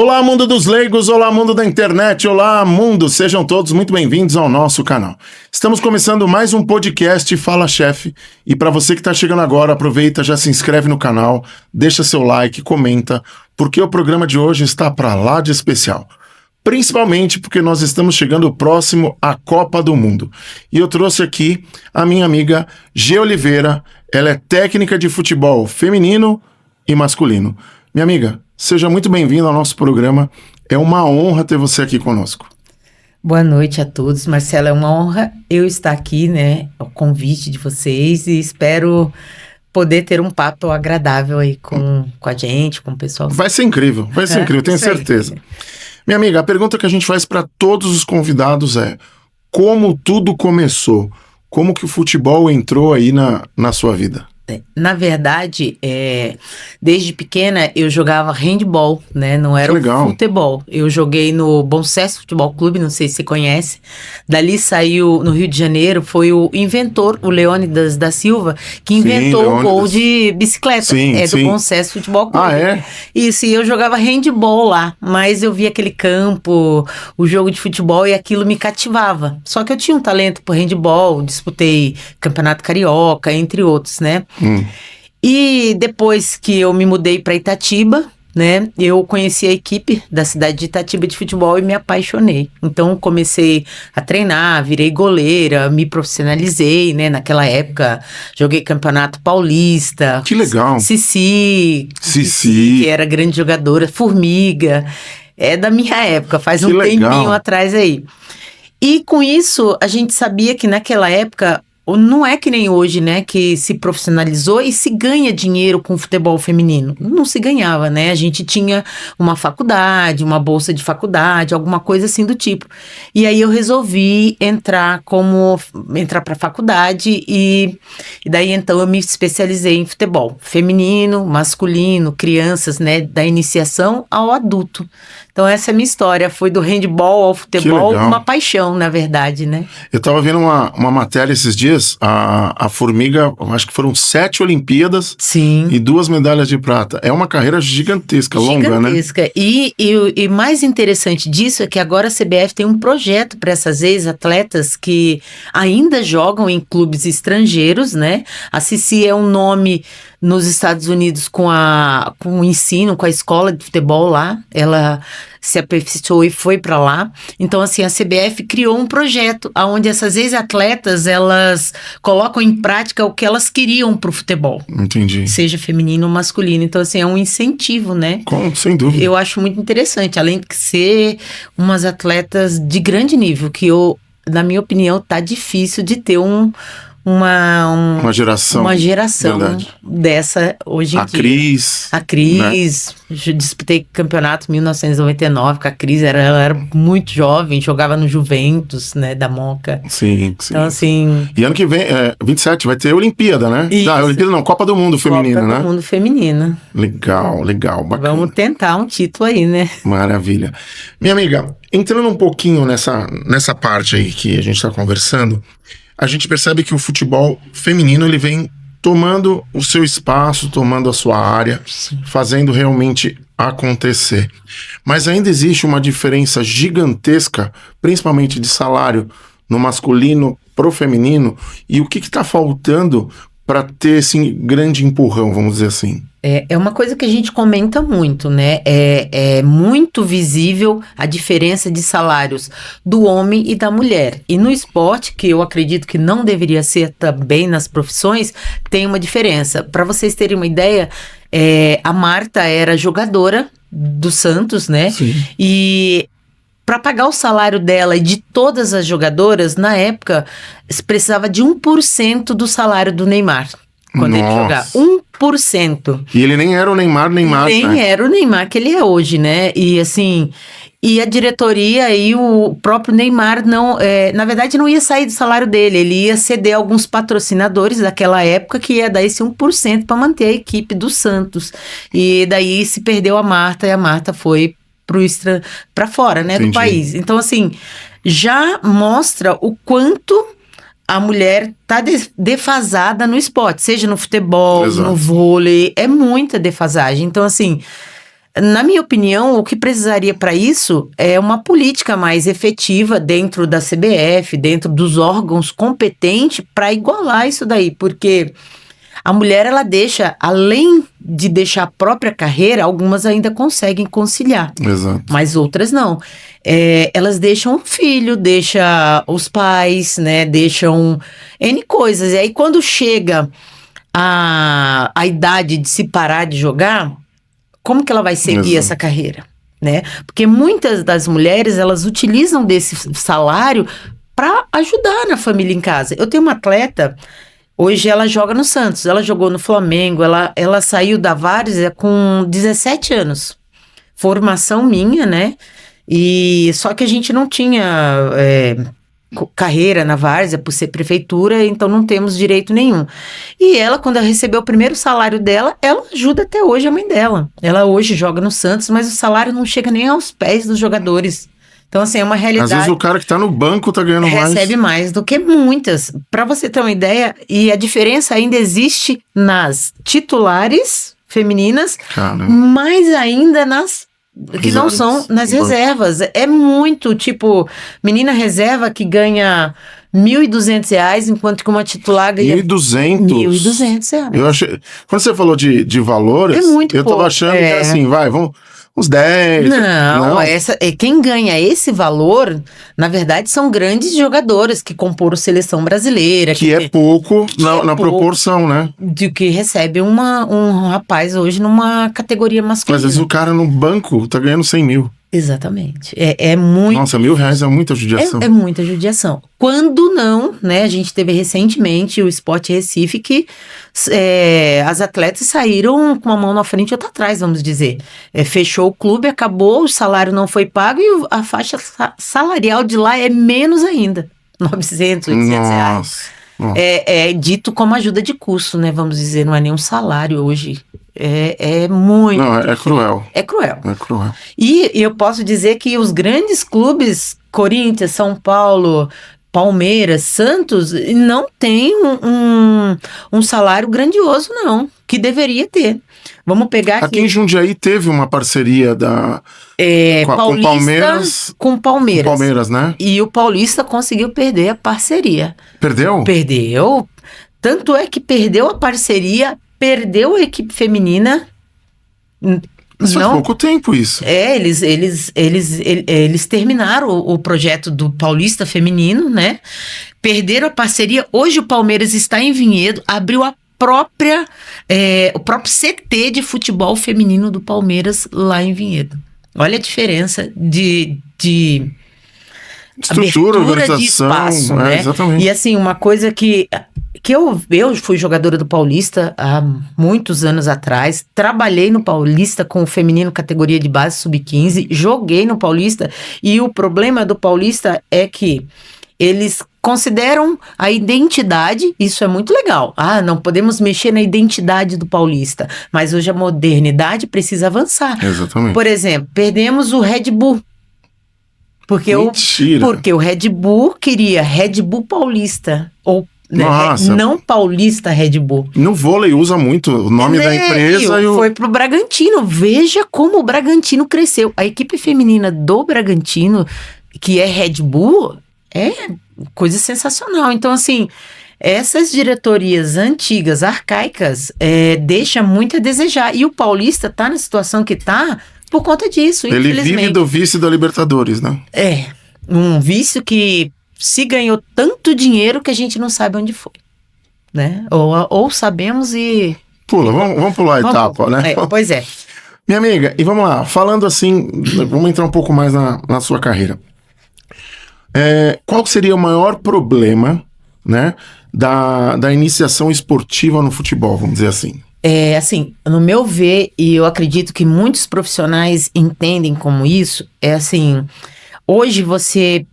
Olá, mundo dos leigos, olá, mundo da internet, olá, mundo, sejam todos muito bem-vindos ao nosso canal. Estamos começando mais um podcast Fala Chefe, e para você que está chegando agora, aproveita, já se inscreve no canal, deixa seu like, comenta, porque o programa de hoje está para lá de especial. Principalmente porque nós estamos chegando próximo à Copa do Mundo. E eu trouxe aqui a minha amiga Gê Oliveira, ela é técnica de futebol feminino e masculino. Minha amiga, seja muito bem-vinda ao nosso programa. É uma honra ter você aqui conosco. Boa noite a todos. Marcelo, é uma honra eu estar aqui, né? O convite de vocês e espero poder ter um papo agradável aí com a gente, com o pessoal. Vai ser incrível, tenho certeza. Minha amiga, a pergunta que a gente faz para todos os convidados é: como tudo começou? Como que o futebol entrou aí na sua vida? Na verdade, desde pequena eu jogava handball, né? Não era o futebol. Eu joguei no Bom Sucesso Futebol Clube, não sei se você conhece. Dali saiu, no Rio de Janeiro, foi o inventor, o Leônidas da Silva, que inventou o gol de bicicleta. Do Bom Sucesso Futebol Clube. Ah, é? Isso, e eu jogava handball lá, mas eu via aquele campo, o jogo de futebol, e aquilo me cativava. Só que eu tinha um talento por handball, disputei Campeonato Carioca, entre outros, né? E depois que eu me mudei para Itatiba, né, eu conheci a equipe da cidade de Itatiba de futebol e me apaixonei. Então comecei a treinar, virei goleira, me profissionalizei, né, naquela época joguei Campeonato Paulista. Que legal. Cici, que era grande jogadora, Formiga, é da minha época, faz um tempinho atrás aí. E com isso a gente sabia que naquela época não é que nem hoje, né, que se profissionalizou e se ganha dinheiro com o futebol feminino. Não se ganhava, né? A gente tinha uma faculdade, uma bolsa de faculdade, alguma coisa assim do tipo. E aí eu resolvi entrar para a faculdade e daí então eu me especializei em futebol feminino, masculino, crianças, né, da iniciação ao adulto. Então essa é a minha história, foi do handball ao futebol, uma paixão, na verdade, né? Eu tava vendo uma matéria esses dias, a Formiga, acho que foram 7 Olimpíadas. Sim. E 2 medalhas de prata. É uma carreira gigantesca, longa, né? Gigantesca. E mais interessante disso é que agora a CBF tem um projeto para essas ex-atletas que ainda jogam em clubes estrangeiros, né? A Cici é um nome nos Estados Unidos com o ensino, com a escola de futebol lá. Ela se aperfeiçoou e foi para lá. Então, assim, a CBF criou um projeto onde essas ex-atletas, elas colocam em prática o que elas queriam pro futebol. Entendi. Seja feminino ou masculino. Então, assim, é um incentivo, né? Sem dúvida. Eu acho muito interessante, além de ser umas atletas de grande nível, que na minha opinião, tá difícil de ter uma geração dessa hoje em dia. A Cris, né? Disputei campeonato em 1999 com a Cris, ela era muito jovem, jogava no Juventus, né, da Moca. Sim. Então, assim... E ano que vem, 27, vai ter Olimpíada, né? Isso. Olimpíada não, Copa do Mundo Feminina, né? Copa do Mundo Feminina. Legal, bacana. Vamos tentar um título aí, né? Maravilha. Minha amiga, entrando um pouquinho nessa parte aí que a gente tá conversando, a gente percebe que o futebol feminino ele vem tomando o seu espaço, tomando a sua área, fazendo realmente acontecer. Mas ainda existe uma diferença gigantesca, principalmente de salário, no masculino pro feminino. E o que está faltando para ter esse grande empurrão, vamos dizer assim? É uma coisa que a gente comenta muito, né? É muito visível a diferença de salários do homem e da mulher. E no esporte, que eu acredito que não deveria ser também nas profissões, tem uma diferença. Para vocês terem uma ideia, a Marta era jogadora do Santos, né? Sim. E para pagar o salário dela e de todas as jogadoras, na época, precisava de 1% do salário do Neymar. Quando ele jogava. 1%. E ele nem era o Neymar, Nem era o Neymar que ele é hoje, né? E assim... E a diretoria e o próprio Neymar na verdade não ia sair do salário dele, ele ia ceder alguns patrocinadores daquela época que ia dar esse 1% para manter a equipe do Santos. E daí se perdeu a Marta e a Marta foi para fora, né, do país. Então, assim, já mostra o quanto a mulher tá defasada no esporte, seja no futebol, no vôlei, é muita defasagem. Então, assim, na minha opinião, o que precisaria para isso é uma política mais efetiva dentro da CBF, dentro dos órgãos competentes para igualar isso daí, porque a mulher, ela deixa, além de deixar a própria carreira, algumas ainda conseguem conciliar. Exato. Mas outras não. Elas deixam o filho, deixam os pais, né? Deixam N coisas. E aí, quando chega a idade de se parar de jogar, como que ela vai seguir essa carreira? Né? Porque muitas das mulheres, elas utilizam desse salário para ajudar na família em casa. Eu tenho uma atleta... Hoje ela joga no Santos, ela jogou no Flamengo, ela saiu da Várzea com 17 anos. Formação minha, né? E só que a gente não tinha carreira na Várzea por ser prefeitura, então não temos direito nenhum. E ela, quando ela recebeu o primeiro salário dela, ela ajuda até hoje a mãe dela. Ela hoje joga no Santos, mas o salário não chega nem aos pés dos jogadores. Então, assim, é uma realidade. Às vezes o cara que tá no banco tá ganhando mais. Recebe mais do que muitas. Para você ter uma ideia, e a diferença ainda existe nas titulares femininas, mas ainda nas que não são nas reservas. É muito, tipo, menina reserva que ganha R$1.200, enquanto que uma titular ganha R$1.200. Eu achei, quando você falou de valores, eu tava achando que era assim, vamos... Uns 10. Não. Quem ganha esse valor, na verdade, são grandes jogadoras que comporam seleção brasileira. Que é pouco na proporção, né? De que recebe um rapaz hoje numa categoria masculina. Mas às vezes o cara no banco tá ganhando 100 mil. Exatamente. É muito... Nossa, R$1.000 é muita judiação. É muita judiação. Quando não, né? A gente teve recentemente o Sport Recife que as atletas saíram com uma mão na frente e outra atrás, vamos dizer. Fechou o clube, acabou, o salário não foi pago e a faixa salarial de lá é menos ainda. 900, 800 reais. É dito como ajuda de custo, né? Vamos dizer, não é nem um salário hoje. É muito... Não, é cruel. É cruel. É cruel. E eu posso dizer que os grandes clubes, Corinthians, São Paulo, Palmeiras, Santos, não têm um salário grandioso, não, que deveria ter. Vamos pegar aqui em Jundiaí teve uma parceria com o Palmeiras. Com o Palmeiras. Com o Palmeiras, né? E o Paulista conseguiu perder a parceria. Perdeu? Perdeu. Tanto é que perdeu a parceria, perdeu a equipe feminina. Mas faz pouco tempo isso. Eles terminaram o projeto do Paulista Feminino, né? Perderam a parceria. Hoje o Palmeiras está em Vinhedo, abriu o próprio CT de futebol feminino do Palmeiras lá em Vinhedo. Olha a diferença de estrutura, organização, de espaço, né? Exatamente. E assim, uma coisa que eu fui jogadora do Paulista há muitos anos atrás, trabalhei no Paulista com o feminino categoria de base sub-15, joguei no Paulista, e o problema do Paulista é que eles consideram a identidade, isso é muito legal. Não podemos mexer na identidade do Paulista, mas hoje a modernidade precisa avançar. Exatamente. Por exemplo, perdemos o Red Bull. Porque o Red Bull queria Red Bull Paulista, ou não Paulista Red Bull. No vôlei usa muito o nome da empresa. Foi pro Bragantino. Veja como o Bragantino cresceu. A equipe feminina do Bragantino, que é Red Bull, é coisa sensacional. Então, assim, essas diretorias antigas, arcaicas, deixam muito a desejar. E o Paulista tá na situação que tá por conta disso, Ele vive do vício da Libertadores, né? Um vício que se ganhou tanto dinheiro que a gente não sabe onde foi, né? Ou sabemos e... Pula, vamos pular a etapa, né? Pois é. Minha amiga, e vamos lá, falando assim, vamos entrar um pouco mais na sua carreira. Qual seria o maior problema, né, da iniciação esportiva no futebol, vamos dizer assim? Assim, no meu ver, e eu acredito que muitos profissionais entendem como isso, assim, hoje você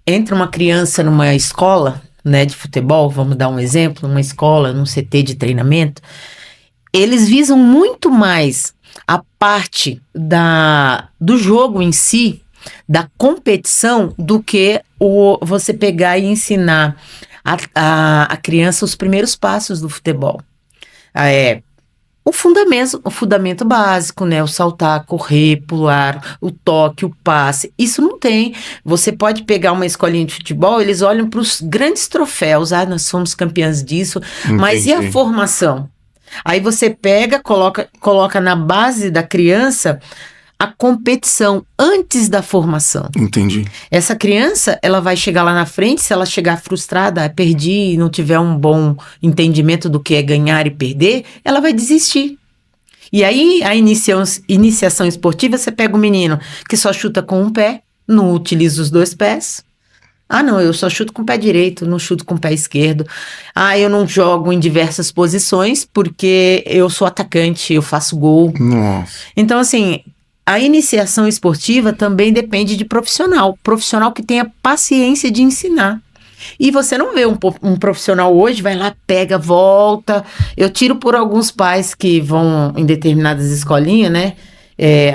entra uma criança numa escola, né, de futebol, vamos dar um exemplo, numa escola, num CT de treinamento, eles visam muito mais a parte do jogo em si, da competição, do que você pegar e ensinar a criança os primeiros passos do futebol. o fundamento básico, né? O saltar, correr, pular, o toque, o passe. Isso não tem. Você pode pegar uma escolinha de futebol, eles olham para os grandes troféus. Ah, nós somos campeãs disso. Entendi. Mas e a formação? Aí você pega, coloca na base da criança a competição antes da formação. Entendi. Essa criança, ela vai chegar lá na frente, se ela chegar frustrada, perdi e não tiver um bom entendimento do que é ganhar e perder, ela vai desistir. E aí, a iniciação esportiva, você pega o menino que só chuta com um pé, não utiliza os 2 pés. Ah, não, eu só chuto com o pé direito, não chuto com o pé esquerdo. Ah, eu não jogo em diversas posições porque eu sou atacante, eu faço gol. Nossa. Então, assim, a iniciação esportiva também depende de profissional que tenha paciência de ensinar. E você não vê um profissional hoje, vai lá, pega, volta. Eu tiro por alguns pais que vão em determinadas escolinhas, né?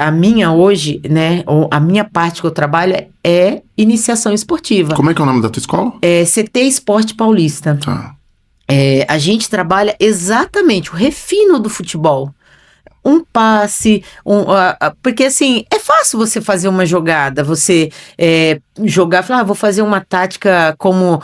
A minha hoje, né? A minha parte que eu trabalho é iniciação esportiva. Como é que é o nome da tua escola? CT Esporte Paulista. Tá. A gente trabalha exatamente o refino do futebol. Um passe, porque assim, é fácil você fazer uma jogada, você jogar, falar, vou fazer uma tática como,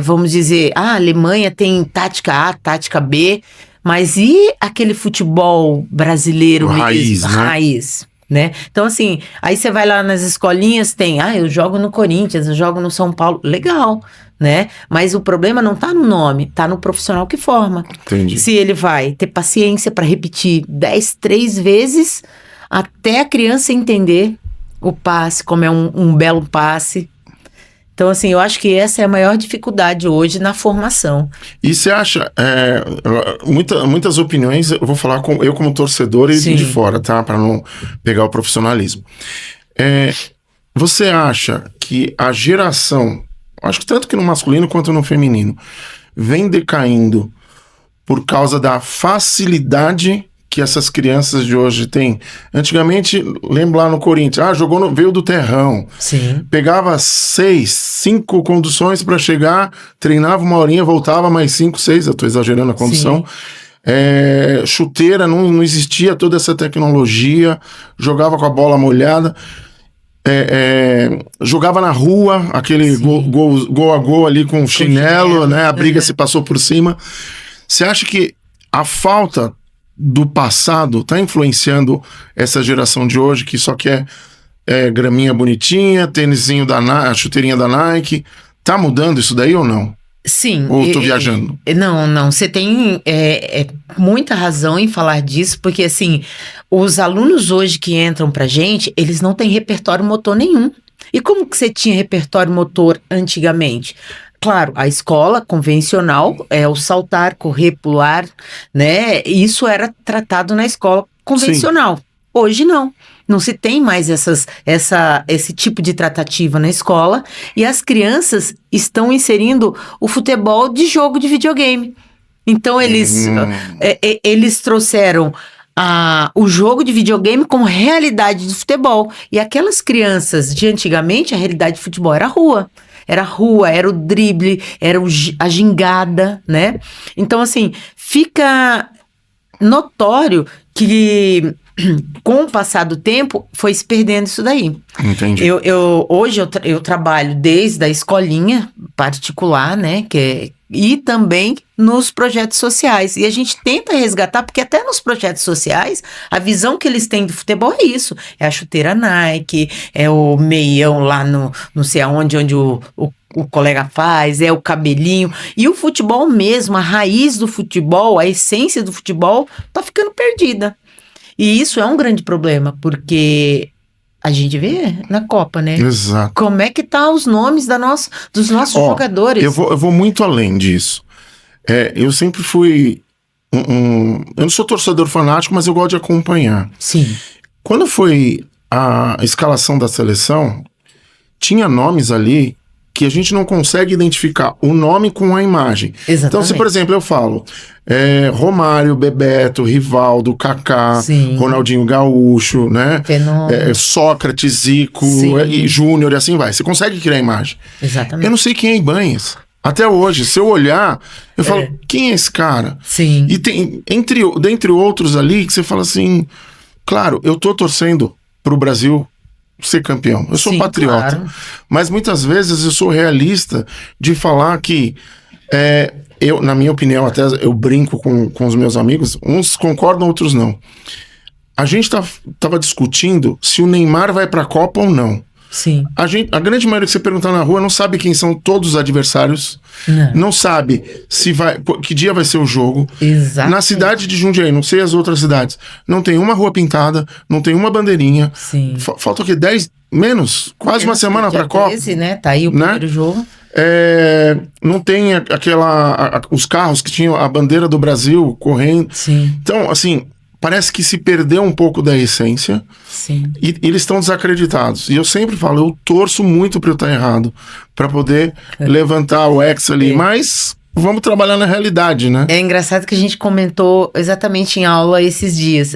vamos dizer, a Alemanha tem tática A, tática B, mas e aquele futebol brasileiro raiz, mesmo, raiz, né? Então assim, aí você vai lá nas escolinhas, tem, eu jogo no Corinthians, eu jogo no São Paulo, legal, né? Mas o problema não tá no nome, tá no profissional que forma. Entendi. Se ele vai ter paciência para repetir 3 vezes até a criança entender o passe, como é um belo passe. Então, assim, eu acho que essa é a maior dificuldade hoje na formação. E você acha, muitas opiniões, eu vou falar eu como torcedor e Sim. de fora, tá? Para não pegar o profissionalismo. Você acha que a geração, acho que tanto que no masculino quanto no feminino, vem decaindo por causa da facilidade que essas crianças de hoje têm? Antigamente, lembro lá no Corinthians, veio do terrão. Sim. Pegava 5 conduções para chegar, treinava uma horinha, voltava mais 5, 6, eu tô exagerando a condução. Chuteira, não existia toda essa tecnologia, jogava com a bola molhada. Jogava na rua, aquele gol a gol ali com chinelo, né? A briga se passou por cima. Você acha que a falta do passado está influenciando essa geração de hoje que só quer graminha bonitinha, tênisinho a chuteirinha da Nike? Tá mudando isso daí ou não? Sim. Ou tô viajando? Não. Você tem muita razão em falar disso, porque assim, os alunos hoje que entram pra gente, eles não têm repertório motor nenhum. E como que você tinha repertório motor antigamente? Claro, a escola convencional é o saltar, correr, pular, né? Isso era tratado na escola convencional. Sim. Hoje não. Não se tem mais esse tipo de tratativa na escola, e as crianças estão inserindo o futebol de jogo de videogame. Então eles trouxeram o jogo de videogame como realidade do futebol. E aquelas crianças de antigamente, a realidade do futebol era a rua. Era a rua, era o drible, era a gingada, né? Então, assim, fica notório que com o passar do tempo foi se perdendo isso daí. Entendi. Hoje eu trabalho desde a escolinha particular, né? E também nos projetos sociais. E a gente tenta resgatar, porque até nos projetos sociais, a visão que eles têm do futebol é isso. É a chuteira Nike, é o meião lá no não sei aonde, onde o colega faz, é o cabelinho. E o futebol mesmo, a raiz do futebol, a essência do futebol, tá ficando perdida. E isso é um grande problema, porque a gente vê na Copa, né? Exato. Como é que tá os nomes dos nossos jogadores. Eu vou muito além disso. Eu sempre fui eu não sou torcedor fanático, mas eu gosto de acompanhar. Sim. Quando foi a escalação da seleção, tinha nomes ali que a gente não consegue identificar o nome com a imagem. Exatamente. Então, se por exemplo eu falo Romário, Bebeto, Rivaldo, Kaká, Sim. Ronaldinho Gaúcho, né? Sócrates, Zico e Júnior e assim vai. Você consegue criar a imagem. Exatamente. Eu não sei quem é Ibanez. Até hoje, se eu olhar, eu falo, quem é esse cara? Sim. E tem, dentre outros ali, que você fala assim, claro, eu tô torcendo pro Brasil ser campeão. Eu sou patriota. Claro. Mas muitas vezes eu sou realista de falar que eu, na minha opinião, até eu brinco com os meus amigos, uns concordam, outros não. A gente tava discutindo se o Neymar vai pra Copa ou não. Sim. A grande maioria que você perguntar na rua não sabe quem são todos os adversários, não sabe que dia vai ser o jogo. Exatamente. Na cidade de Jundiaí, não sei as outras cidades, não tem uma rua pintada, não tem uma bandeirinha. Sim. Falta o quê? 10, menos? Quase uma semana pra Copa. 13, né? Tá aí o primeiro jogo. Não tem os carros que tinham a bandeira do Brasil correndo. Sim. Então, assim, parece que se perdeu um pouco da essência. Sim. E eles estão desacreditados. E eu sempre falo, eu torço muito para eu estar errado, para poder levantar o ex ali, mas vamos trabalhar na realidade, né? É engraçado que a gente comentou exatamente em aula esses dias.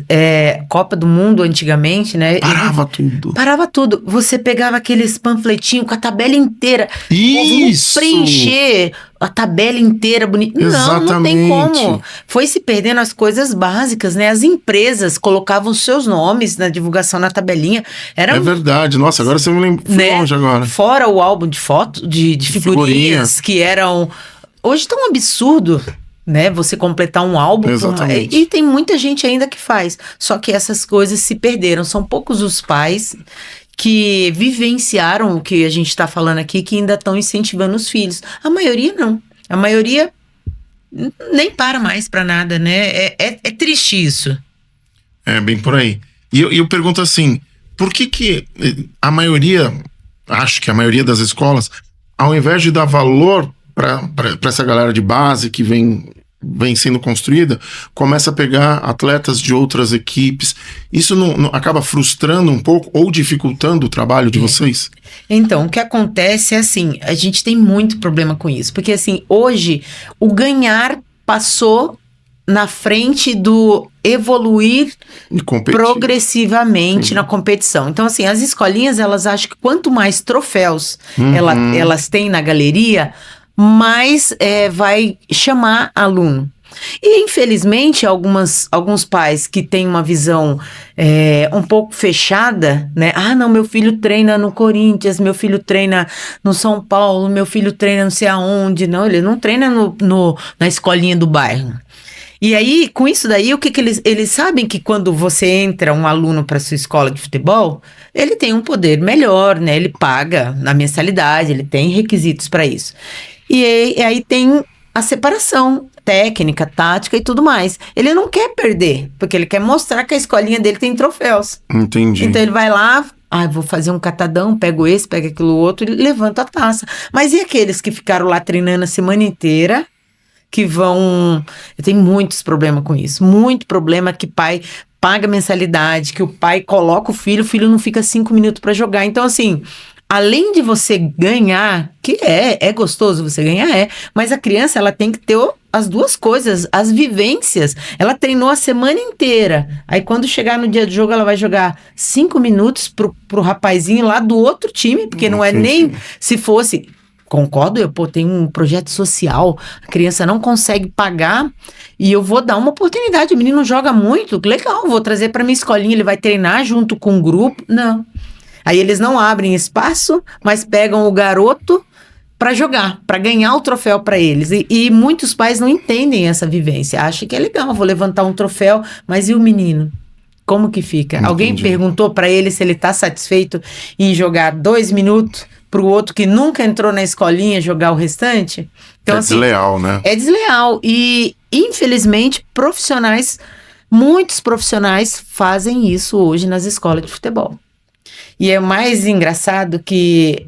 Copa do Mundo, antigamente, né? Parava tudo. Você pegava aqueles panfletinhos com a tabela inteira. Isso! Preencher a tabela inteira bonita. Não tem como. Foi se perdendo as coisas básicas, né? As empresas colocavam seus nomes na divulgação na tabelinha. É verdade. Nossa, agora você me lembrou. Fui longe agora. Fora o álbum de fotos, de figurinhas que eram... Hoje tá um absurdo, né? Você completar um álbum. Exatamente. E tem muita gente ainda que faz. Só que essas coisas se perderam. São poucos os pais que vivenciaram o que a gente está falando aqui, que ainda estão incentivando os filhos. A maioria não. A maioria nem para mais para nada, né? É triste isso. É bem por aí. E eu pergunto assim, por que a maioria, acho que a maioria das escolas, ao invés de dar valor para essa galera de base que vem sendo construída, começa a pegar atletas de outras equipes. Isso não acaba frustrando um pouco ou dificultando o trabalho de vocês? Então, o que acontece é assim, a gente tem muito problema com isso, porque assim, hoje o ganhar passou na frente do evoluir progressivamente na competição. Então, assim, as escolinhas, elas acham que quanto mais troféus elas têm na galeria, mais vai chamar aluno. E, infelizmente, alguns pais que têm uma visão um pouco fechada, né? Ah, não, meu filho treina no Corinthians, meu filho treina no São Paulo, meu filho treina não sei aonde. Não, ele não treina na escolinha do bairro. E aí, com isso daí, o que eles sabem que quando você entra um aluno para sua escola de futebol, ele tem um poder melhor, né? Ele paga na mensalidade, ele tem requisitos para isso. E aí tem a separação técnica, tática e tudo mais. Ele não quer perder, porque ele quer mostrar que a escolinha dele tem troféus. Entendi. Então ele vai lá, vou fazer um catadão, pego esse, pego aquilo outro e levanta a taça. Mas e aqueles que ficaram lá treinando a semana inteira, que vão... Eu tenho muitos problemas com isso. Muito problema que pai paga mensalidade, que o pai coloca o filho não fica 5 minutos para jogar. Então, assim... Além de você ganhar, que é gostoso você ganhar, mas a criança, ela tem que ter as duas coisas, as vivências. Ela treinou a semana inteira. Aí quando chegar no dia do jogo, ela vai jogar 5 minutos pro rapazinho lá do outro time, porque não é nem se fosse... Concordo, tem um projeto social, a criança não consegue pagar e eu vou dar uma oportunidade. O menino joga muito, legal, vou trazer para minha escolinha, ele vai treinar junto com um grupo. Não. Aí eles não abrem espaço, mas pegam o garoto para jogar, para ganhar o troféu para eles. E muitos pais não entendem essa vivência. Acham que é legal, vou levantar um troféu, mas e o menino? Como que fica? Entendi. Alguém perguntou para ele se ele está satisfeito em jogar 2 minutos para o outro que nunca entrou na escolinha jogar o restante? Então, desleal, né? É desleal. E, infelizmente, muitos profissionais fazem isso hoje nas escolas de futebol. E é mais engraçado que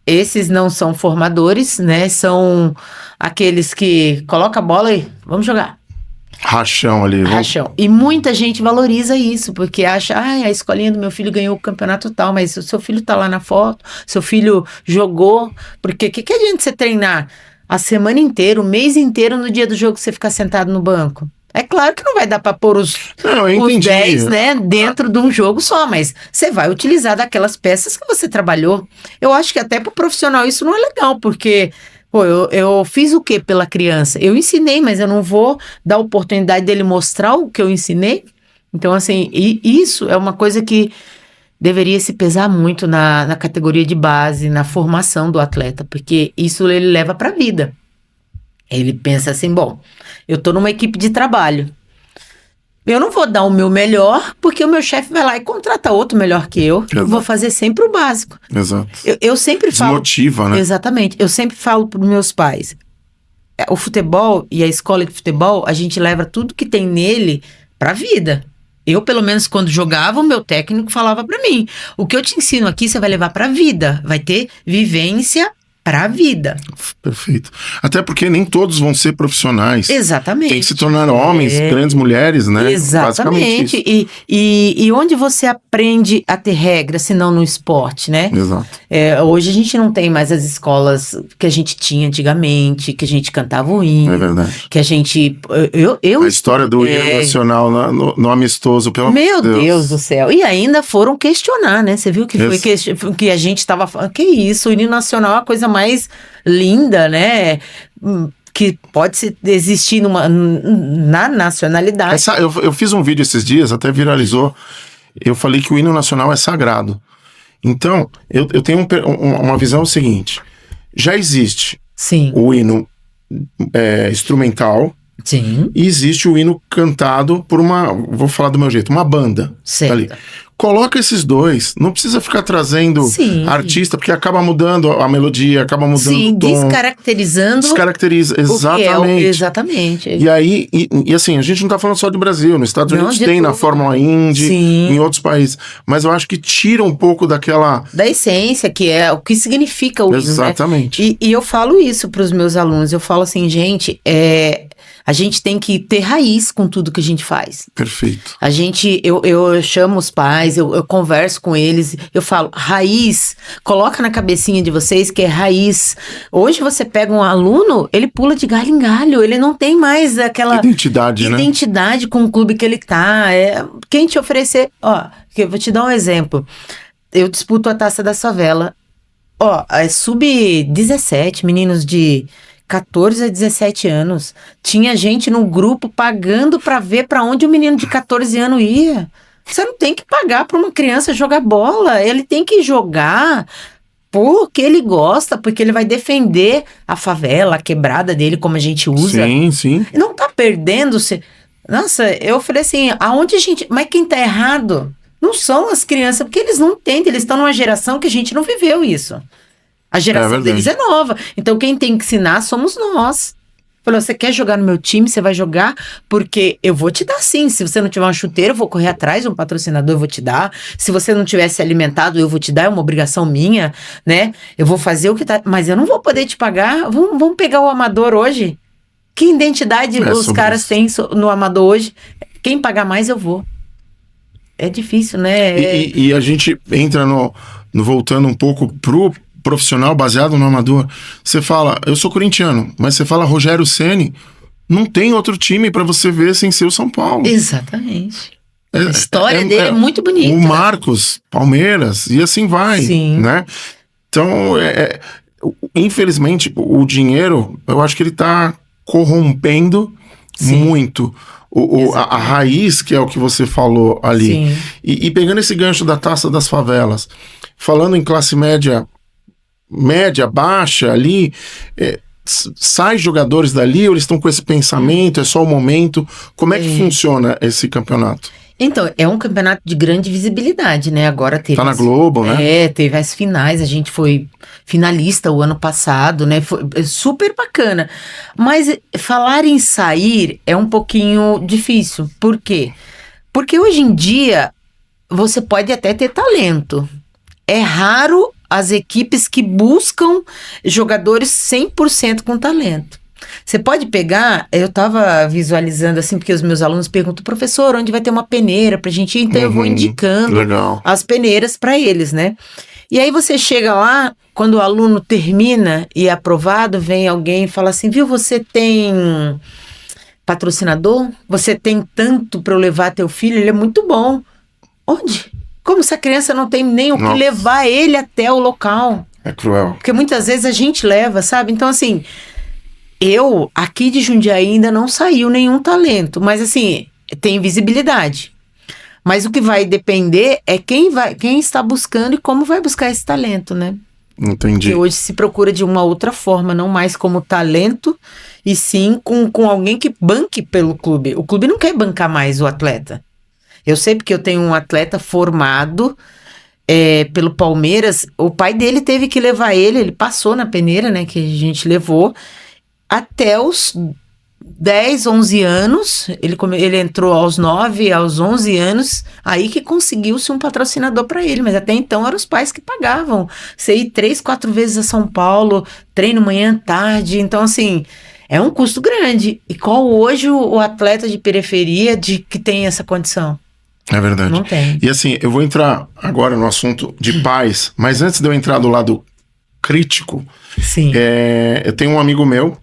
esses não são formadores, né? São aqueles que colocam a bola e vamos jogar. Rachão ali. Rachão. E muita gente valoriza isso, porque acha, a escolinha do meu filho ganhou o campeonato tal, mas o seu filho tá lá na foto, seu filho jogou, porque que adianta você treinar a semana inteira, o mês inteiro, no dia do jogo você ficar sentado no banco? É claro que não vai dar para pôr os 10, né, dentro de um jogo só, mas você vai utilizar daquelas peças que você trabalhou. Eu acho que até para o profissional isso não é legal, porque Pô, eu fiz o que pela criança? Eu ensinei, mas eu não vou dar a oportunidade dele mostrar o que eu ensinei? Então, assim, isso é uma coisa que deveria se pesar muito na categoria de base, na formação do atleta, porque isso ele leva para a vida. Ele pensa assim, bom, eu tô numa equipe de trabalho. Eu não vou dar o meu melhor, porque o meu chefe vai lá e contrata outro melhor que eu. Exato. Eu vou fazer sempre o básico. Exato. Eu sempre falo... Desmotiva, né? Exatamente. Eu sempre falo para os meus pais, o futebol e a escola de futebol, a gente leva tudo que tem nele para a vida. Eu, pelo menos, quando jogava, o meu técnico falava para mim, o que eu te ensino aqui, você vai levar para a vida. Vai ter vivência para a vida. Perfeito. Até porque nem todos vão ser profissionais. Exatamente. Tem que se tornar homens, grandes mulheres, né? Exatamente. E onde você aprende a ter regras, se não no esporte, né? Exato. Hoje a gente não tem mais as escolas que a gente tinha antigamente, que a gente cantava o hino. É verdade. Que a gente... A história do hino nacional no amistoso, pelo amor de Deus. Meu Deus do céu. E ainda foram questionar, né? Você viu que foi que a gente estava falando, que isso, o hino nacional é a coisa mais linda, né? Que pode existir na nacionalidade. Eu fiz um vídeo esses dias, até viralizou. Eu falei que o hino nacional é sagrado. Então, eu tenho uma visão seguinte. Já existe Sim. o hino instrumental. Sim. E existe o hino cantado por vou falar do meu jeito, uma banda. Certo. Ali. Coloca esses dois, não precisa ficar trazendo artista, porque acaba mudando a melodia, acaba mudando o tom. Descaracterizando. Descaracteriza, exatamente. Exatamente. E aí, e assim, a gente não tá falando só do Brasil, nos Estados Unidos tem na Fórmula Indy, em outros países, mas eu acho que tira um pouco da essência, que é o que significa o hino, exatamente. Né? E eu falo isso para os meus alunos, eu falo assim, gente, a gente tem que ter raiz com tudo que a gente faz. Perfeito. Eu chamo os pais, eu converso com eles, eu falo, raiz, coloca na cabecinha de vocês que é raiz. Hoje você pega um aluno, ele pula de galho em galho, ele não tem mais aquela identidade com o clube que ele tá. Quem te oferecer, eu vou te dar um exemplo. Eu disputo a Taça da Favela. Sub-17, meninos de 14 a 17 anos. Tinha gente no grupo pagando pra ver pra onde o menino de 14 anos ia. Você não tem que pagar pra uma criança jogar bola. Ele tem que jogar porque ele gosta, porque ele vai defender a favela, a quebrada dele, como a gente usa. Sim, sim. Não tá perdendo-se. Nossa, eu falei assim, aonde a gente... Mas quem tá errado não são as crianças, porque eles não entendem. Eles estão numa geração que a gente não viveu isso. A geração deles é nova. Então, quem tem que ensinar somos nós. Falou, você quer jogar no meu time? Você vai jogar porque eu vou te dar sim. Se você não tiver uma chuteira, eu vou correr atrás, um patrocinador eu vou te dar. Se você não tiver se alimentado, eu vou te dar, é uma obrigação minha, né? Eu vou fazer o que tá... Mas eu não vou poder te pagar. Vamos pegar o amador hoje. Que identidade os caras têm no amador hoje? Quem pagar mais, eu vou. É difícil, né? E a gente entra voltando um pouco pro profissional baseado no amador. Você fala, eu sou corintiano, mas você fala Rogério Ceni, não tem outro time pra você ver sem ser o São Paulo. Exatamente. A história dele é muito bonita. O Marcos, Palmeiras, e assim vai. Sim. Né? Então, infelizmente, o dinheiro, eu acho que ele tá corrompendo muito a raiz, que é o que você falou ali. Sim. E pegando esse gancho da Taça das Favelas, falando em classe média, baixa ali, sai jogadores dali ou eles estão com esse pensamento, é só o momento? Como é que funciona esse campeonato? Então, é um campeonato de grande visibilidade, né? Agora teve... Tá na Globo, né? Teve as finais, a gente foi finalista o ano passado, né? Foi super bacana. Mas falar em sair é um pouquinho difícil. Por quê? Porque hoje em dia, você pode até ter talento. É raro as equipes que buscam jogadores 100% com talento. Você pode pegar, eu estava visualizando assim, porque os meus alunos perguntam, professor, onde vai ter uma peneira pra gente ir? Então eu vou indicando as peneiras para eles, né? E aí você chega lá, quando o aluno termina e é aprovado, vem alguém e fala assim, viu, você tem patrocinador? Você tem tanto para eu levar teu filho? Ele é muito bom. Onde? Como se a criança não tem nem o que levar ele até o local. É cruel. Porque muitas vezes a gente leva, sabe? Então, assim, aqui de Jundiaí ainda não saiu nenhum talento, mas assim, tem visibilidade. Mas o que vai depender é quem está buscando e como vai buscar esse talento, né? Entendi. Que hoje se procura de uma outra forma, não mais como talento, e sim com alguém que banque pelo clube. O clube não quer bancar mais o atleta. Eu sei porque eu tenho um atleta formado pelo Palmeiras, o pai dele teve que levar ele passou na peneira, né, que a gente levou, até os 10, 11 anos, ele entrou aos 9, aos 11 anos, aí que conseguiu-se um patrocinador para ele, mas até então eram os pais que pagavam. Você ir 3, 4 vezes a São Paulo, treino manhã, tarde, então assim, é um custo grande. E qual hoje o atleta de periferia que tem essa condição? É verdade. Não tem. E assim, eu vou entrar agora no assunto de pais, mas antes de eu entrar do lado crítico, sim. Eu tenho um amigo meu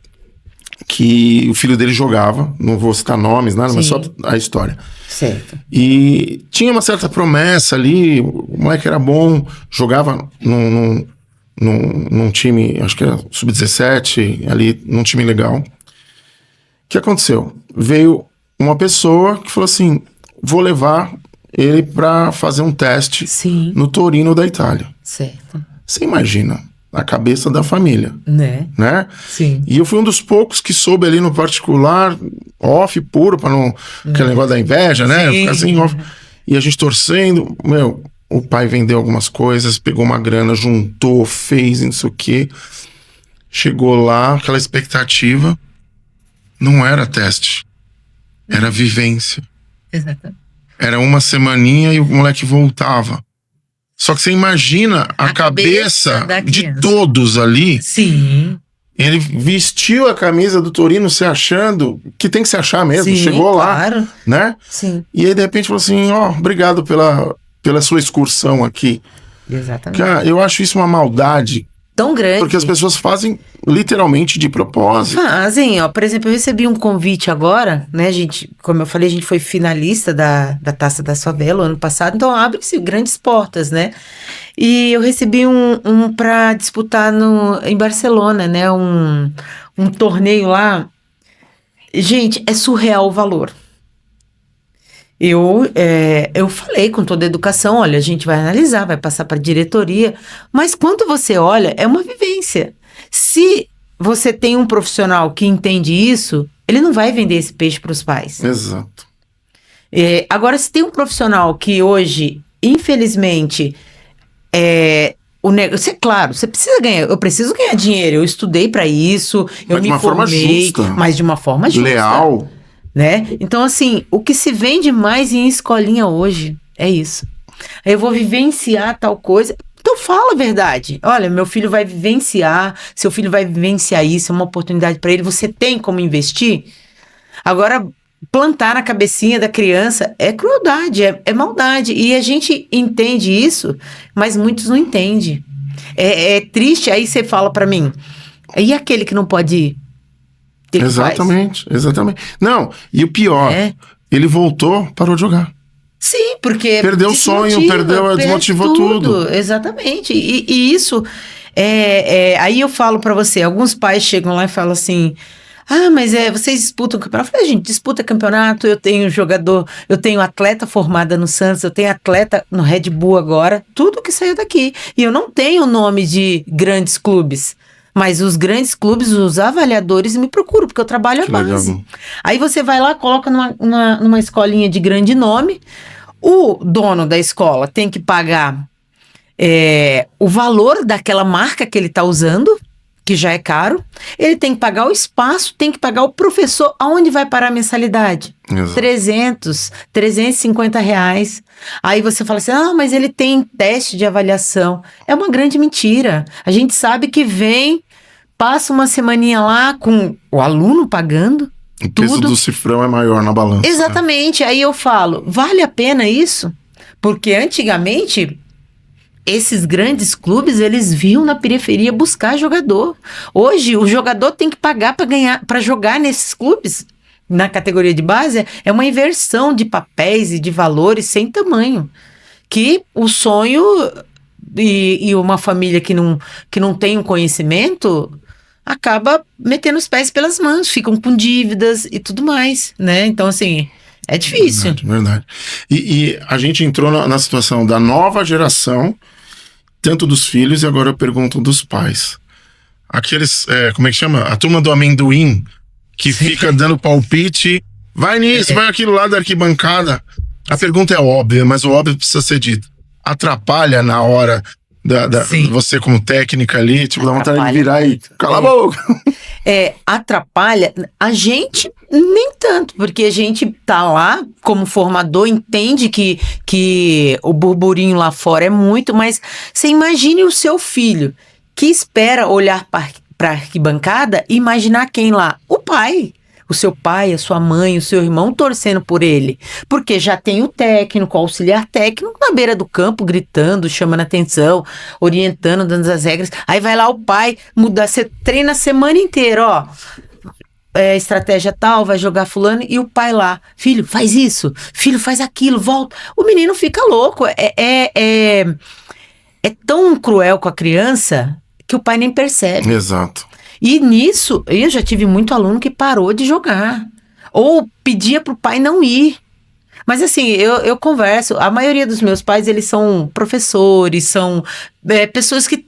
que o filho dele jogava, não vou citar nomes, nada, mas só a história. Certo. E tinha uma certa promessa ali, o moleque era bom, jogava num time, acho que era sub-17, ali, num time legal. O que aconteceu? Veio uma pessoa que falou assim, vou levar ele pra fazer um teste no Torino da Itália. Certo. Você imagina a cabeça da família, né? Sim. E eu fui um dos poucos que soube ali no particular, off, puro, pra não... aquele negócio da inveja, né? Sim. Ficar assim, off. E a gente torcendo, o pai vendeu algumas coisas, pegou uma grana, juntou, fez, não sei o quê. Chegou lá, aquela expectativa, não era teste, era vivência. Exatamente. Era uma semaninha e o moleque voltava. Só que você imagina a cabeça de todos ali. Sim. Ele vestiu a camisa do Torino se achando que tem que se achar mesmo. Sim, chegou claro. lá, né? Sim. E aí de repente falou assim, obrigado pela sua excursão aqui. Exatamente. Cara, eu acho isso uma maldade. Tão grande. Porque as pessoas fazem literalmente de propósito. Fazem, por exemplo, eu recebi um convite agora, né, gente, como eu falei, a gente foi finalista da Taça da Favela ano passado, então abre-se grandes portas, né, e eu recebi um para disputar em Barcelona, né, um torneio lá, gente, é surreal o valor. Eu falei com toda a educação, olha, a gente vai analisar, vai passar para a diretoria, mas quando você olha, é uma vivência. Se você tem um profissional que entende isso, ele não vai vender esse peixe para os pais. Exato. Agora, se tem um profissional que hoje, infelizmente, o negócio, claro, você precisa ganhar, eu preciso ganhar dinheiro, eu estudei para isso, eu me formei, mas de uma forma justa. Leal. Né? Então, assim, o que se vende mais em escolinha hoje é isso. Eu vou vivenciar tal coisa. Então, fala a verdade. Olha, meu filho vai vivenciar, seu filho vai vivenciar isso, é uma oportunidade para ele. Você tem como investir? Agora, plantar na cabecinha da criança é crueldade, é maldade. E a gente entende isso, mas muitos não entendem. É triste, aí você fala para mim, e aquele que não pode ir? Exatamente. Não, e o pior, ele voltou, parou de jogar. Sim, porque... Perdeu o sonho, desmotivou tudo. Exatamente. E isso, aí eu falo pra você, alguns pais chegam lá e falam assim, mas vocês disputam campeonato? Eu falei, gente, disputa campeonato, eu tenho jogador, eu tenho atleta formada no Santos, eu tenho atleta no Red Bull agora, tudo que saiu daqui. E eu não tenho o nome de grandes clubes. Mas os grandes clubes, os avaliadores me procuram, porque eu trabalho à base. Legal. Aí você vai lá, coloca numa escolinha de grande nome, o dono da escola tem que pagar o valor daquela marca que ele está usando, que já é caro, ele tem que pagar o espaço, tem que pagar o professor. Aonde vai parar a mensalidade? Exato. 300, 350 reais. Aí você fala assim, mas ele tem teste de avaliação. É uma grande mentira. A gente sabe que passa uma semaninha lá com o aluno pagando. O peso do cifrão é maior na balança. Exatamente. Aí eu falo, vale a pena isso? Porque antigamente, esses grandes clubes, eles vinham na periferia buscar jogador. Hoje, o jogador tem que pagar para jogar nesses clubes. Na categoria de base, é uma inversão de papéis e de valores sem tamanho. Que o sonho e uma família que não tem um conhecimento acaba metendo os pés pelas mãos, ficam com dívidas e tudo mais, né? Então, assim, é difícil. Verdade. E a gente entrou na situação da nova geração, tanto dos filhos, e agora eu pergunto dos pais. Aqueles, como é que chama? A turma do amendoim, que fica dando palpite, vai nisso, vai aquilo lá da arquibancada. A pergunta é óbvia, mas o óbvio precisa ser dito. Atrapalha na hora você como técnica ali, tipo, dá vontade de virar e cala a boca. Atrapalha. A gente nem tanto, porque a gente tá lá como formador, entende que o burburinho lá fora é muito, mas você imagine o seu filho que espera olhar para a arquibancada e imaginar quem lá? O pai. O seu pai, a sua mãe, o seu irmão torcendo por ele. Porque já tem o técnico, o auxiliar técnico na beira do campo, gritando, chamando atenção, orientando, dando as regras. Aí vai lá o pai mudar, você treina a semana inteira, ó. Estratégia tal, vai jogar fulano, e o pai lá, filho, faz isso, filho, faz aquilo, volta. O menino fica louco. É tão cruel com a criança que o pai nem percebe. Exato. E nisso, eu já tive muito aluno que parou de jogar. Ou pedia pro pai não ir. Mas assim, eu converso, a maioria dos meus pais, eles são professores, são pessoas que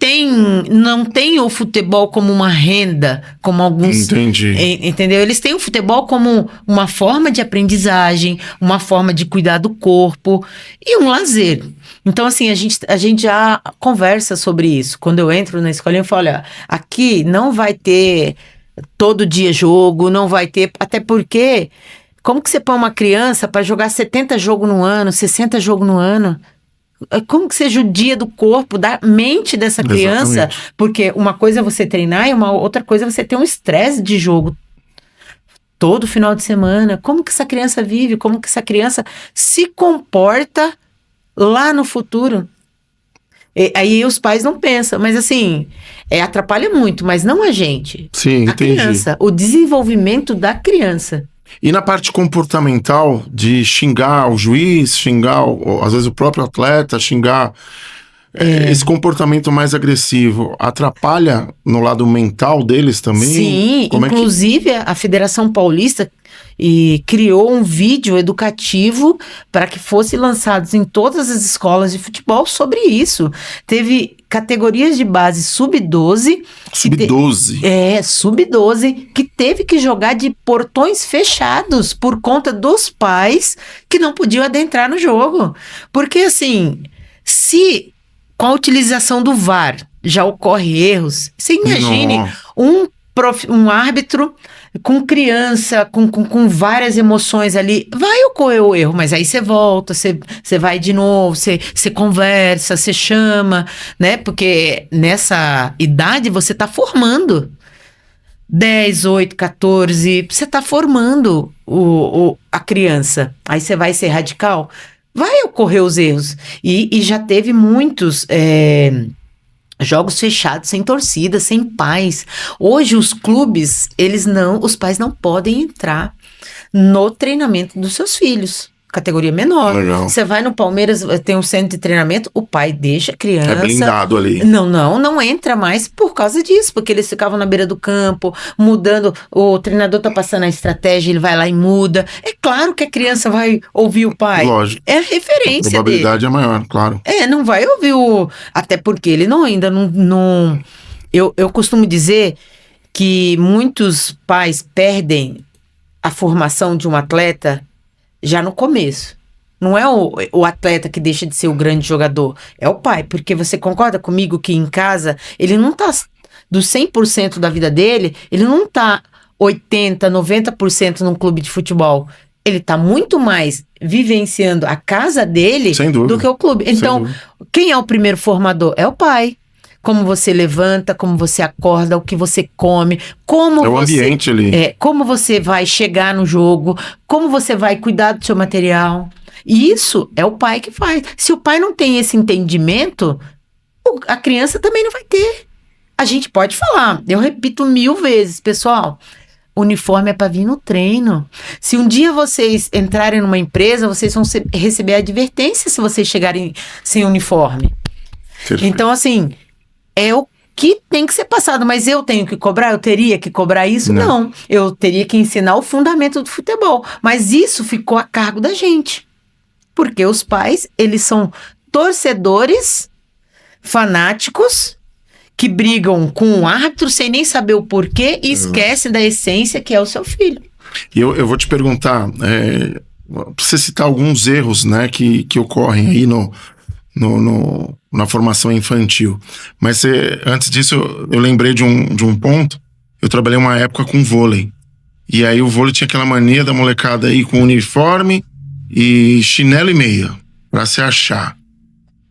não têm o futebol como uma renda, como alguns... Entendi. Entendeu? Eles têm o futebol como uma forma de aprendizagem, uma forma de cuidar do corpo e um lazer. Então, assim, a gente já conversa sobre isso. Quando eu entro na escolinha, eu falo, olha, aqui não vai ter todo dia jogo, não vai ter... Até porque, como que você põe uma criança para jogar 70 jogos no ano, 60 jogos no ano? Como que você judia do corpo, da mente dessa criança? Exatamente. Porque uma coisa é você treinar e uma outra coisa é você ter um estresse de jogo todo final de semana. Como que essa criança vive? Como que essa criança se comporta lá no futuro? Aí os pais não pensam, mas assim, atrapalha muito, mas não a gente. Sim, entendi. Criança, o desenvolvimento da criança. E na parte comportamental, de xingar o juiz, xingar, às vezes, o próprio atleta, xingar, esse comportamento mais agressivo, atrapalha no lado mental deles também? Sim, inclusive a Federação Paulista criou um vídeo educativo para que fosse lançado em todas as escolas de futebol sobre isso. Teve categorias de base sub-12. Sub-12? Sub-12, que teve que jogar de portões fechados por conta dos pais que não podiam adentrar no jogo. Porque, assim, se com a utilização do VAR já ocorre erros, você imagine um árbitro com criança, com várias emoções ali, vai ocorrer o erro, mas aí você volta, você vai de novo, você conversa, você chama, né? Porque nessa idade você tá formando. 10, 8, 14, você tá formando a criança. Aí você vai ser radical? Vai ocorrer os erros. E já teve muitos... jogos fechados, sem torcida, sem pais. Hoje os clubes, os pais não podem entrar no treinamento dos seus filhos. Categoria menor. Legal. Você vai no Palmeiras, tem um centro de treinamento, o pai deixa a criança... É blindado ali. Não entra mais por causa disso, porque eles ficavam na beira do campo, mudando, o treinador tá passando a estratégia, ele vai lá e muda. É claro que a criança vai ouvir o pai. Lógico. É a referência dele. A probabilidade é maior, claro. Não vai ouvir até porque ele ainda não... Eu costumo dizer que muitos pais perdem a formação de um atleta já no começo. Não é o atleta que deixa de ser o grande jogador, é o pai, porque você concorda comigo que em casa ele não tá do 100% da vida dele, ele não tá 80%, 90% num clube de futebol. Ele tá muito mais vivenciando a casa dele do que o clube. Então, quem é o primeiro formador? É o pai. Como você levanta, como você acorda, o que você come, o ambiente ali. Como você vai chegar no jogo, como você vai cuidar do seu material. E isso é o pai que faz. Se o pai não tem esse entendimento, a criança também não vai ter. A gente pode falar, eu repito 1000 vezes, pessoal, uniforme é para vir no treino. Se um dia vocês entrarem numa empresa, vocês vão receber advertência se vocês chegarem sem uniforme. Perfeito. Então, assim, é o que tem que ser passado, mas eu tenho que cobrar? Eu teria que cobrar isso? Não. Eu teria que ensinar o fundamento do futebol. Mas isso ficou a cargo da gente. Porque os pais, eles são torcedores fanáticos que brigam com o árbitro sem nem saber o porquê e esquecem da essência que é o seu filho. E eu vou te perguntar, pra você citar alguns erros, né, que ocorrem aí na formação infantil. Mas antes disso, eu lembrei de um ponto. Eu trabalhei uma época com vôlei. E aí o vôlei tinha aquela mania da molecada aí com uniforme e chinelo e meia, pra se achar.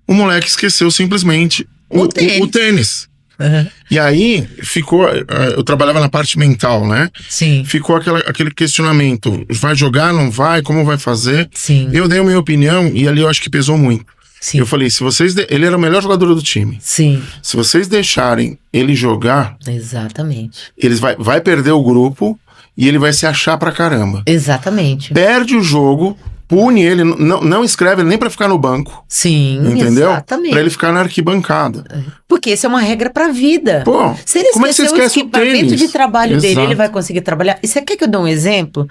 O moleque esqueceu simplesmente o tênis. Uhum. E aí ficou, eu trabalhava na parte mental, né? Sim. Ficou aquele questionamento, vai jogar, não vai, como vai fazer? Sim. Eu dei a minha opinião e ali eu acho que pesou muito. Sim. Eu falei, ele era o melhor jogador do time. Sim. Se vocês deixarem ele jogar, exatamente, eles vai perder o grupo e ele vai se achar pra caramba. Exatamente. Perde o jogo, pune ele, não escreve ele nem pra ficar no banco. Sim, entendeu? Exatamente. Pra ele ficar na arquibancada. Porque isso é uma regra pra vida. Pô, se ele como é que você esquece o equipamento tênis? de trabalho dele, Exato. ele vai conseguir trabalhar. E você quer que eu dê um exemplo?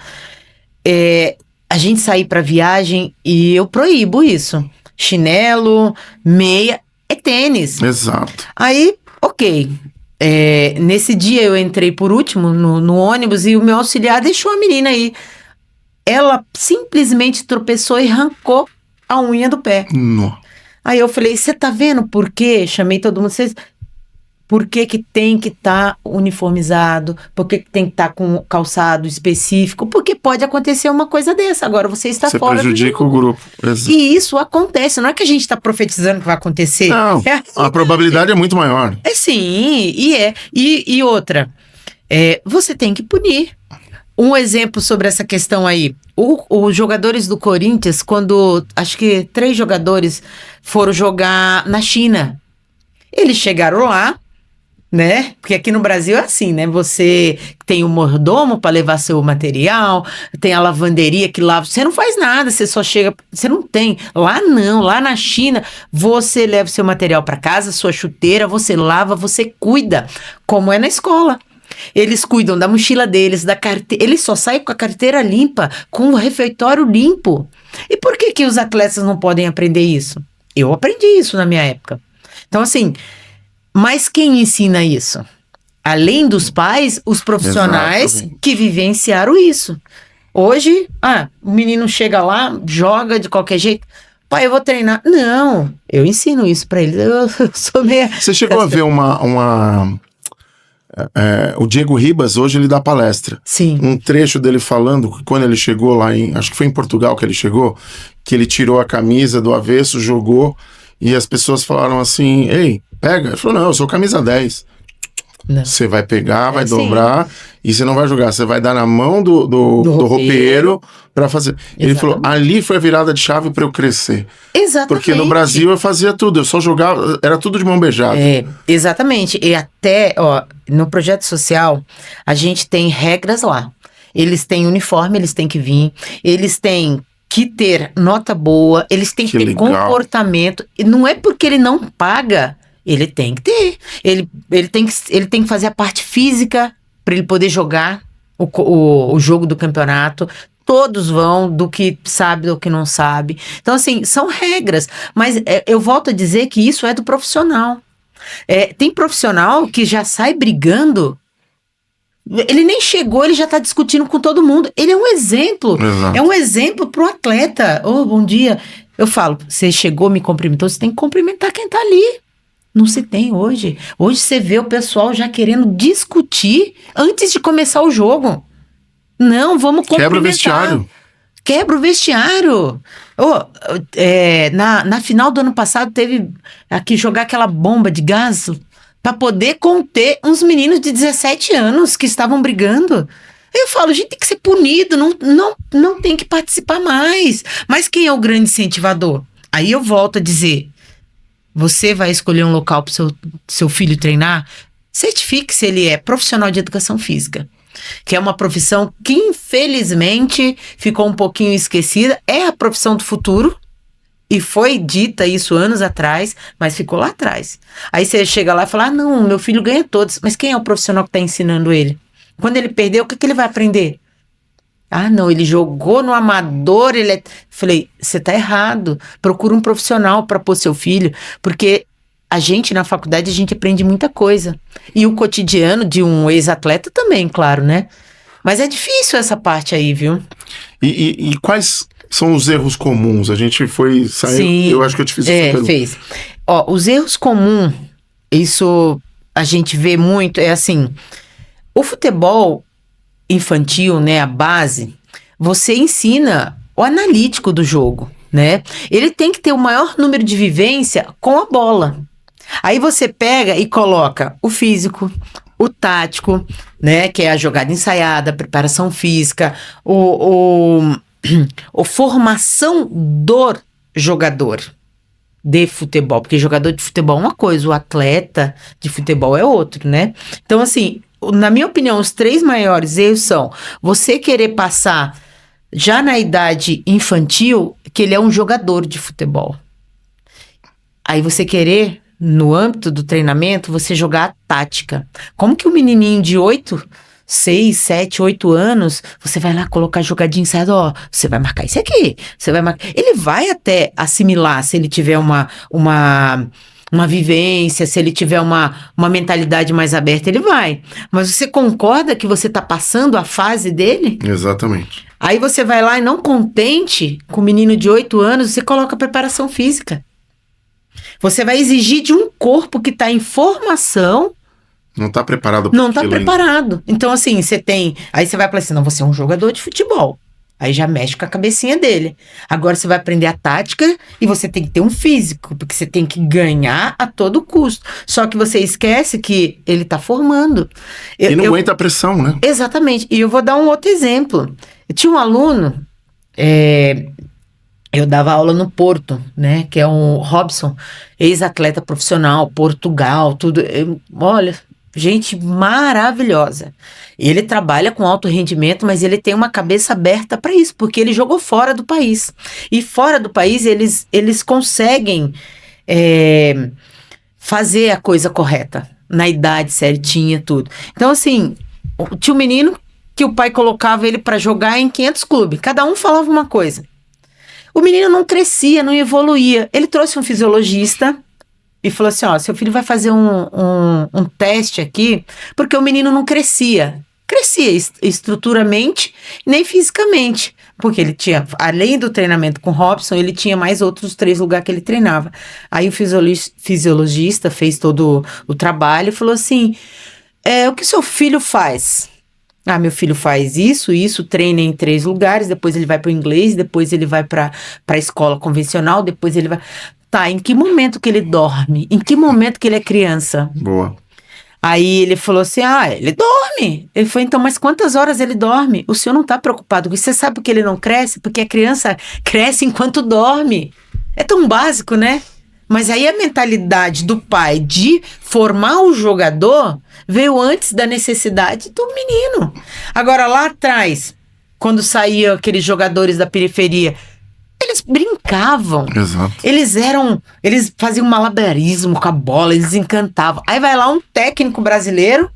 A gente sair pra viagem e eu proíbo isso. Chinelo, meia, é tênis. Exato. Aí, ok. Nesse dia eu entrei por último no ônibus e o meu auxiliar deixou a menina aí. Ela simplesmente tropeçou e arrancou a unha do pé. Não. Aí eu falei, você tá vendo por quê? Chamei todo mundo. Por que tem que estar uniformizado? Por que tem que estar com calçado específico? Porque pode acontecer uma coisa dessa. Agora você está fora do jogo. Você prejudica o grupo. Exato. E isso acontece. Não é que a gente está profetizando que vai acontecer. Não, a probabilidade é muito maior. Sim, e outra. Você tem que punir. Um exemplo sobre essa questão aí. Os jogadores do Corinthians, quando acho que 3 jogadores foram jogar na China. Eles chegaram lá, né? Porque aqui no Brasil é assim, né? Você tem o mordomo para levar seu material, tem a lavanderia que lava. Você não faz nada, você só chega. Você não tem. Lá não, lá na China, você leva o seu material para casa, sua chuteira, você lava, você cuida, como é na escola. Eles cuidam da mochila deles, da carteira. Eles só saem com a carteira limpa, com o refeitório limpo. E por que os atletas não podem aprender isso? Eu aprendi isso na minha época. Então, assim, mas quem ensina isso? Além dos pais, os profissionais Exatamente. que vivenciaram isso. Hoje, o menino chega lá, joga de qualquer jeito. Pai, eu vou treinar. Não, eu ensino isso pra eles. Eu sou meio... Você chegou a ver o Diego Ribas, hoje ele dá palestra. Sim. Um trecho dele falando que quando ele chegou lá acho que foi em Portugal que ele chegou, que ele tirou a camisa do avesso, jogou, e as pessoas falaram assim, ei, pega. Ele falou, não, eu sou camisa 10. Você vai pegar, vai dobrar, e você não vai jogar, você vai dar na mão do roupeiro pra fazer. Ele falou, ali foi a virada de chave pra eu crescer. Exatamente. Porque no Brasil eu fazia tudo, eu só jogava, era tudo de mão beijada. Exatamente. E até, no projeto social, a gente tem regras lá. Eles têm uniforme, eles têm que vir, eles têm que ter nota boa, eles têm que ter comportamento. E não é porque ele não paga, ele tem que ter. Ele tem que fazer a parte física para ele poder jogar o jogo do campeonato. Todos vão, do que sabe, do que não sabe. Então, assim, são regras. Mas eu volto a dizer que isso é do profissional. Tem profissional que já sai brigando. Ele nem chegou, ele já está discutindo com todo mundo. Ele é um exemplo. Exato. É um exemplo para o atleta. Bom dia. Eu falo, você chegou, me cumprimentou, você tem que cumprimentar quem está ali. Não se tem hoje. Hoje você vê o pessoal já querendo discutir antes de começar o jogo. Não, vamos cumprimentar. Quebra o vestiário. Quebra o vestiário. Na final do ano passado teve que jogar aquela bomba de gás para poder conter uns meninos de 17 anos que estavam brigando. Eu falo, a gente tem que ser punido, não tem que participar mais. Mas quem é o grande incentivador? Aí eu volto a dizer, você vai escolher um local para o seu filho treinar? Certifique se ele é profissional de educação física, que é uma profissão que infelizmente ficou um pouquinho esquecida. É a profissão do futuro, E foi dita isso anos atrás, mas ficou lá atrás. Aí você chega lá e fala, não, meu filho ganha todos. Mas quem é o profissional que está ensinando ele? Quando ele perder, o que ele vai aprender? Não, ele jogou no amador, Falei, você tá errado. Procura um profissional para pôr seu filho, porque a gente na faculdade, a gente aprende muita coisa. E o cotidiano de um ex-atleta também, claro, né? Mas é difícil essa parte aí, viu? E quais são os erros comuns? A gente saiu, Sim, eu acho que eu te fiz essa pergunta. Fez. Os erros comuns, isso a gente vê muito, é assim, o futebol infantil, né, a base, você ensina o analítico do jogo, né? Ele tem que ter o maior número de vivência com a bola. Aí você pega e coloca o físico, o tático, né, que é a jogada ensaiada, a preparação física, a formação do jogador de futebol, porque jogador de futebol é uma coisa, o atleta de futebol é outro, né? Então, assim, na minha opinião, os 3 maiores erros são você querer passar já na idade infantil que ele é um jogador de futebol. Aí você querer, no âmbito do treinamento, você jogar a tática. Como que o menininho de 6, 7, 8 anos, você vai lá colocar jogadinha ensaiada, você vai marcar isso aqui, você vai marcar... Ele vai até assimilar, se ele tiver uma vivência, se ele tiver uma mentalidade mais aberta, ele vai. Mas você concorda que você está passando a fase dele? Exatamente. Aí você vai lá e não contente com o menino de 8 anos, você coloca preparação física. Você vai exigir de um corpo que está em formação. Não está preparado para Não está preparado. Então, assim, você tem... Aí você vai falar assim, não, você é um jogador de futebol. Aí já mexe com a cabecinha dele. Agora você vai aprender a tática e você tem que ter um físico, porque você tem que ganhar a todo custo. Só que você esquece que ele está formando. E não aguenta a pressão, né? Exatamente. E eu vou dar um outro exemplo. Eu tinha um aluno, eu dava aula no Porto, né? Que é um Robson, ex-atleta profissional, Portugal, tudo. Olha... Gente maravilhosa. Ele trabalha com alto rendimento, mas ele tem uma cabeça aberta para isso, porque ele jogou fora do país. E fora do país, eles conseguem fazer a coisa correta, na idade certinha, tudo. Então, assim, tinha um menino que o pai colocava ele para jogar em 500 clubes. Cada um falava uma coisa. O menino não crescia, não evoluía. Ele trouxe um fisiologista e falou assim, seu filho vai fazer um teste aqui, porque o menino não crescia. Crescia estruturalmente, nem fisicamente. Porque ele tinha, além do treinamento com Robson, ele tinha mais outros 3 lugares que ele treinava. Aí o fisiologista fez todo o trabalho e falou assim, o que seu filho faz? Meu filho faz isso, treina em 3 lugares, depois ele vai para o inglês, depois ele vai para a escola convencional, depois ele vai... Tá, em que momento que ele dorme? Em que momento que ele é criança? Boa. Aí ele falou assim, ele dorme. Ele falou, então, mas quantas horas ele dorme? O senhor não tá preocupado com isso. Você sabe por que ele não cresce? Porque a criança cresce enquanto dorme. É tão básico, né? Mas aí a mentalidade do pai de formar o jogador veio antes da necessidade do menino. Agora, lá atrás, quando saíam aqueles jogadores da periferia, eles brincavam. Exato. Eles faziam malabarismo com a bola, eles encantavam. Aí vai lá um técnico brasileiro,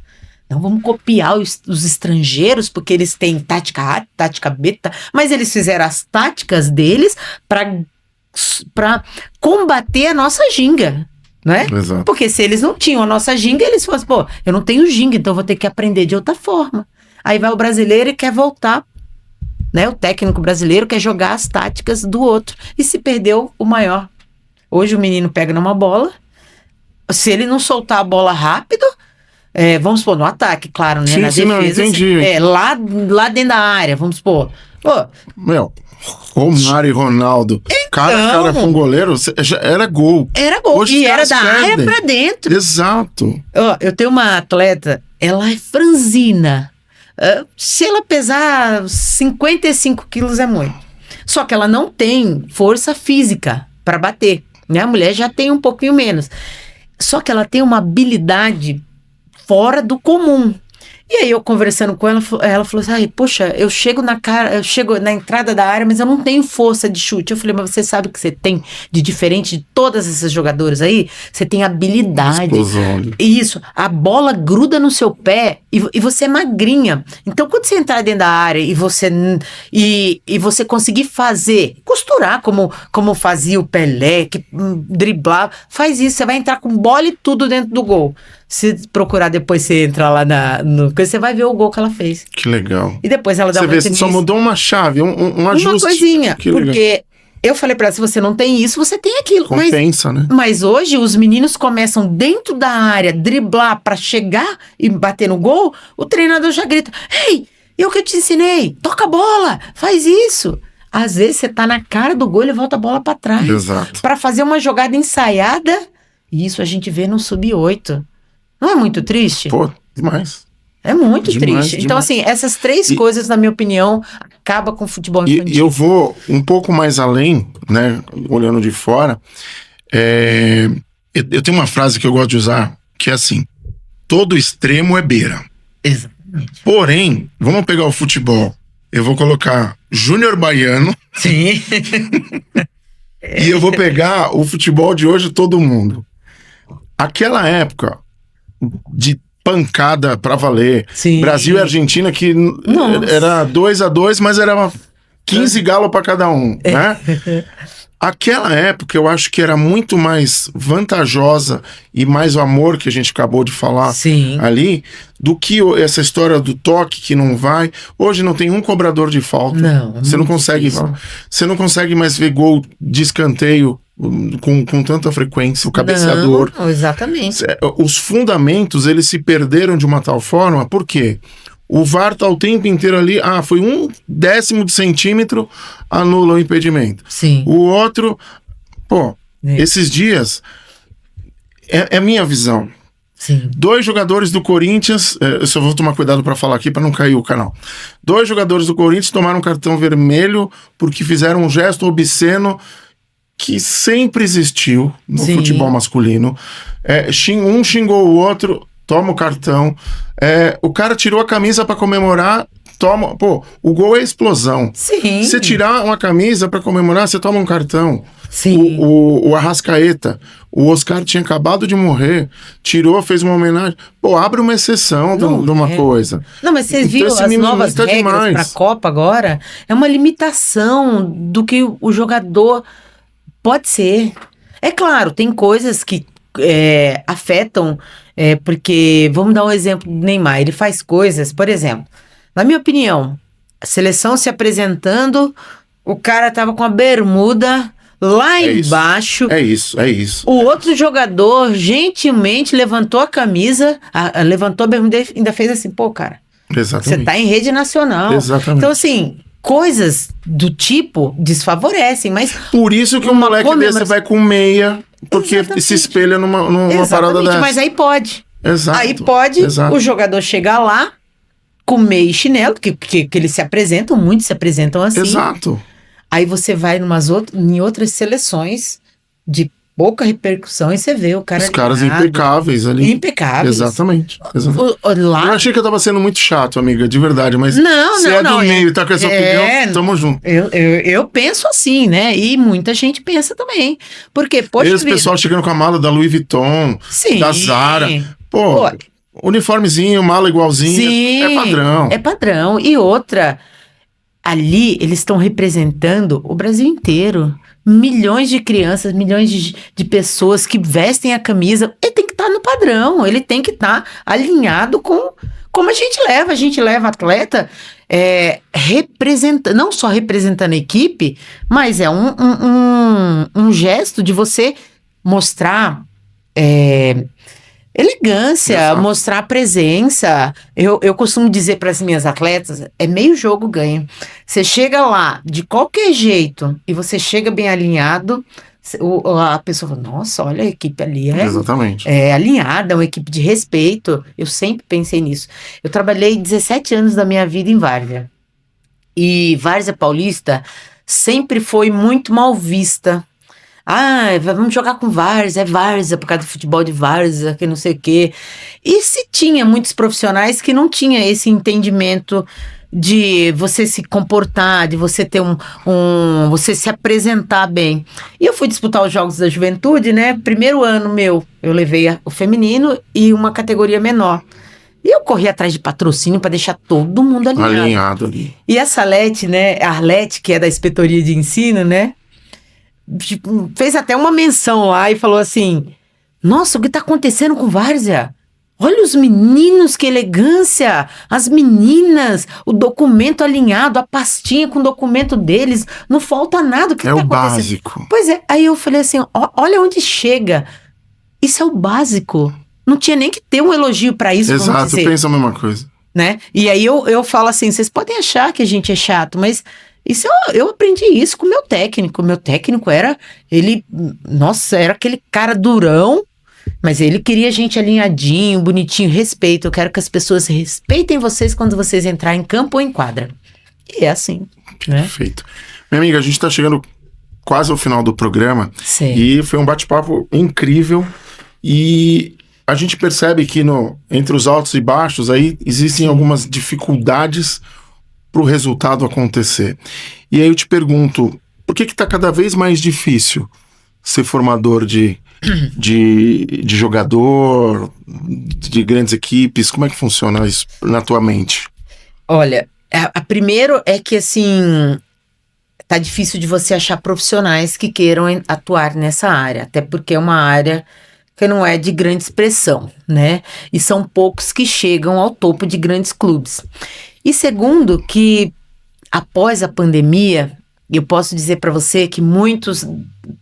não, vamos copiar os estrangeiros, porque eles têm tática A, tática B, mas eles fizeram as táticas deles para combater a nossa ginga, né? Exato. Porque se eles não tinham a nossa ginga, eles falaram, eu não tenho ginga, então eu vou ter que aprender de outra forma. Aí vai o brasileiro e quer voltar, né? O técnico brasileiro quer jogar as táticas do outro e se perdeu o maior. Hoje o menino pega numa bola, se ele não soltar a bola rápido, vamos supor, no ataque, claro, né? Sim, na defesa, não, entendi. lá dentro da área, vamos supor. Romário e Ronaldo, cara com goleiro, era gol. Era gol, hoje e era da área pra dentro. Exato. Eu tenho uma atleta, ela é franzina. Se ela pesar 55 quilos é muito. Só que ela não tem força física para bater, né? A mulher já tem um pouquinho menos. Só que ela tem uma habilidade fora do comum. E aí eu conversando com ela falou assim, poxa, eu chego na entrada da área, mas eu não tenho força de chute. Eu falei, mas você sabe o que você tem de diferente de todas essas jogadoras aí? Você tem habilidade. Explosão. Isso, a bola gruda no seu pé e você é magrinha. Então quando você entrar dentro da área e você conseguir costurar como fazia o Pelé, que driblava, faz isso, você vai entrar com bola e tudo dentro do gol. Se procurar depois, você entra lá você vai ver o gol que ela fez. Que legal. E depois ela dá uma entrevista. Você só mudou uma chave, um ajuste. Uma coisinha, porque eu falei pra ela, se você não tem isso, você tem aquilo. Compensa, né? Mas hoje os meninos começam dentro da área, driblar pra chegar e bater no gol, o treinador já grita, ei, eu que te ensinei, toca a bola, faz isso. Às vezes você tá na cara do gol e volta a bola pra trás. Exato. Pra fazer uma jogada ensaiada, e isso a gente vê no Sub-8. Não é muito triste? Pô, demais. É muito demais, triste. Então, assim, essas três coisas, na minha opinião, acabam com o futebol infantil. E eu vou um pouco mais além, né? Olhando de fora. Eu tenho uma frase que eu gosto de usar, que é assim: todo extremo é beira. Exatamente. Porém, vamos pegar o futebol. Eu vou colocar Júnior Baiano. Sim. E eu vou pegar o futebol de hoje, todo mundo. Aquela época de pancada pra valer. Sim. Brasil e Argentina, que era 2-2, mas era 15 galos pra cada um, né? Aquela época eu acho que era muito mais vantajosa e mais o amor que a gente acabou de falar ali, do que essa história do toque que não vai. Hoje não tem um cobrador de falta. Não, você não consegue. Você não consegue mais ver gol de escanteio com tanta frequência, o cabeceador. Não, exatamente. Os fundamentos, eles se perderam de uma tal forma, por quê? O VAR tá o tempo inteiro ali, foi 1/10 de centímetro, anula o impedimento. Sim. O outro, esses dias, é a minha visão. Sim. 2 jogadores do Corinthians, eu só vou tomar cuidado para falar aqui para não cair o canal. 2 jogadores do Corinthians tomaram cartão vermelho porque fizeram um gesto obsceno que sempre existiu no futebol masculino. Um xingou o outro, toma o cartão. O cara tirou a camisa para comemorar, toma. O gol é explosão. Sim. Você tirar uma camisa para comemorar, você toma um cartão. Sim. O Arrascaeta, o Oscar tinha acabado de morrer, tirou, fez uma homenagem. Abre uma exceção de uma coisa. Não, mas você viu as novas regras para a Copa agora? É uma limitação do que o jogador pode ser. É claro, tem coisas que afetam, porque, vamos dar um exemplo do Neymar, ele faz coisas, por exemplo, na minha opinião, a seleção se apresentando, o cara tava com a bermuda lá embaixo. É isso. O outro jogador gentilmente levantou a camisa, levantou a bermuda e ainda fez assim, cara, exatamente. Você tá em rede nacional. Exatamente. Então, assim, coisas do tipo desfavorecem, mas... Por isso que um moleque desse vai com meia, porque se espelha numa parada dessa. Mas aí pode. Exato. Aí pode o jogador chegar lá com meia e chinelo, que eles se apresentam, muitos se apresentam assim. Exato. Aí você vai em outras seleções de pouca repercussão e você vê o cara... Os caras impecáveis ali. Impecáveis. Exatamente. Lá... Eu achei que eu tava sendo muito chato, amiga, de verdade, mas não, do meio e tá com essa opinião, tamo junto. Eu penso assim, né? E muita gente pensa também. Porque, poxa... Esse pessoal chegando com a mala da Louis Vuitton, da Zara. Uniformezinho, mala igualzinha. Sim, é padrão. É padrão. E outra... Ali, eles estão representando o Brasil inteiro. Milhões de crianças, milhões de pessoas que vestem a camisa. Ele tem que estar no padrão, ele tem que estar alinhado com como a gente leva. A gente leva atleta não só representando a equipe, mas é um gesto de você mostrar... elegância, exato, mostrar presença. Eu costumo dizer para as minhas atletas, meio jogo ganha. Você chega lá de qualquer jeito e você chega bem alinhado, a pessoa fala, nossa, olha a equipe ali exatamente, alinhada, é uma equipe de respeito. Eu sempre pensei nisso. Eu trabalhei 17 anos da minha vida em Várzea. E Várzea Paulista sempre foi muito mal vista. Vamos jogar com várzea, várzea, por causa do futebol de várzea, que não sei o quê. E se tinha muitos profissionais que não tinha esse entendimento de você se comportar, de você ter você se apresentar bem. E eu fui disputar os Jogos da Juventude, né? Primeiro ano meu, eu levei o feminino e uma categoria menor. E eu corri atrás de patrocínio para deixar todo mundo alinhado ali. E essa Arlete, né? A Arlete, que é da Inspetoria de Ensino, né? Fez até uma menção lá e falou assim: nossa, o que tá acontecendo com várzea? Olha os meninos, que elegância! As meninas, o documento alinhado, a pastinha com o documento deles, não falta nada. O que tá acontecendo? É o básico. Pois é, aí eu falei assim, olha onde chega. Isso é o básico. Não tinha nem que ter um elogio pra isso. Exato, eu penso a mesma coisa. Né? E aí eu falo assim, vocês podem achar que a gente é chato, mas isso eu aprendi isso com o meu técnico. O meu técnico era aquele cara durão. Mas ele queria a gente alinhadinho, bonitinho, respeito. Eu quero que as pessoas respeitem vocês quando vocês entrarem em campo ou em quadra. E é assim. Perfeito. Minha amiga, a gente tá chegando quase ao final do programa. Sim. E foi um bate-papo incrível. E a gente percebe que entre os altos e baixos aí existem algumas dificuldades pro resultado acontecer. E aí eu te pergunto, por que tá cada vez mais difícil ser formador de jogador, de grandes equipes? Como é que funciona isso na tua mente? Olha, a primeiro é que assim, tá difícil de você achar profissionais que queiram atuar nessa área, até porque é uma área que não é de grande expressão, né? E são poucos que chegam ao topo de grandes clubes. E segundo, que após a pandemia, eu posso dizer para você que muitos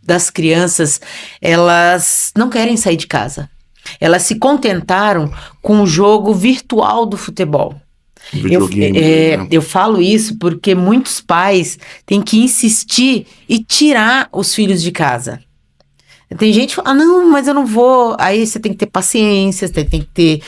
das crianças, elas não querem sair de casa. Elas se contentaram com o jogo virtual do futebol. Eu falo isso porque muitos pais têm que insistir e tirar os filhos de casa. Tem gente que fala, não, mas eu não vou. Aí você tem que ter paciência, você tem que ter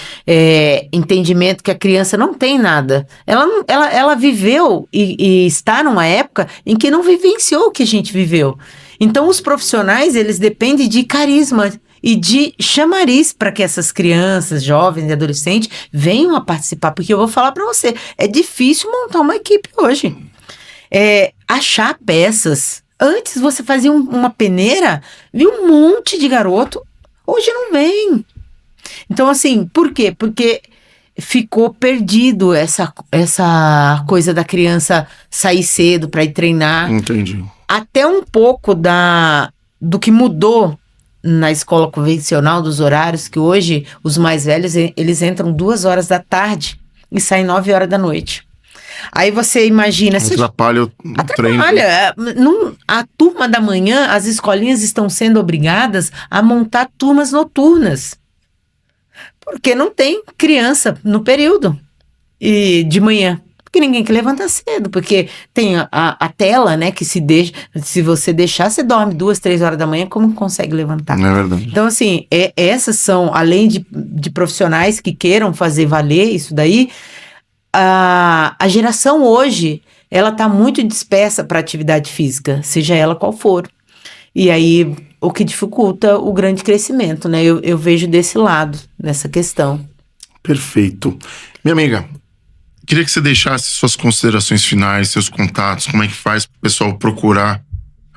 entendimento que a criança não tem nada. Ela viveu e está numa época em que não vivenciou o que a gente viveu. Então os profissionais, eles dependem de carisma e de chamariz para que essas crianças, jovens e adolescentes venham a participar. Porque eu vou falar para você, é difícil montar uma equipe hoje. Achar peças. Antes você fazia uma peneira, viu um monte de garoto, hoje não vem. Então assim, por quê? Porque ficou perdido essa coisa da criança sair cedo para ir treinar. Entendi. Até um pouco do que mudou na escola convencional, dos horários, que hoje os mais velhos, eles entram 2 horas da tarde e saem 9 horas da noite. Aí você imagina... Atrapalha o treino. A turma da manhã, as escolinhas estão sendo obrigadas a montar turmas noturnas. Porque não tem criança no período de manhã. Porque ninguém quer levantar cedo. Porque tem a tela, né, que se você deixar, você dorme 2, 3 horas da manhã, como consegue levantar? É verdade. Então, assim, essas são, além de profissionais que queiram fazer valer isso daí... A geração hoje, ela tá muito dispersa para atividade física, seja ela qual for. E aí, o que dificulta o grande crescimento, né? Eu vejo desse lado, nessa questão. Perfeito. Minha amiga, queria que você deixasse suas considerações finais, seus contatos, como é que faz pro pessoal procurar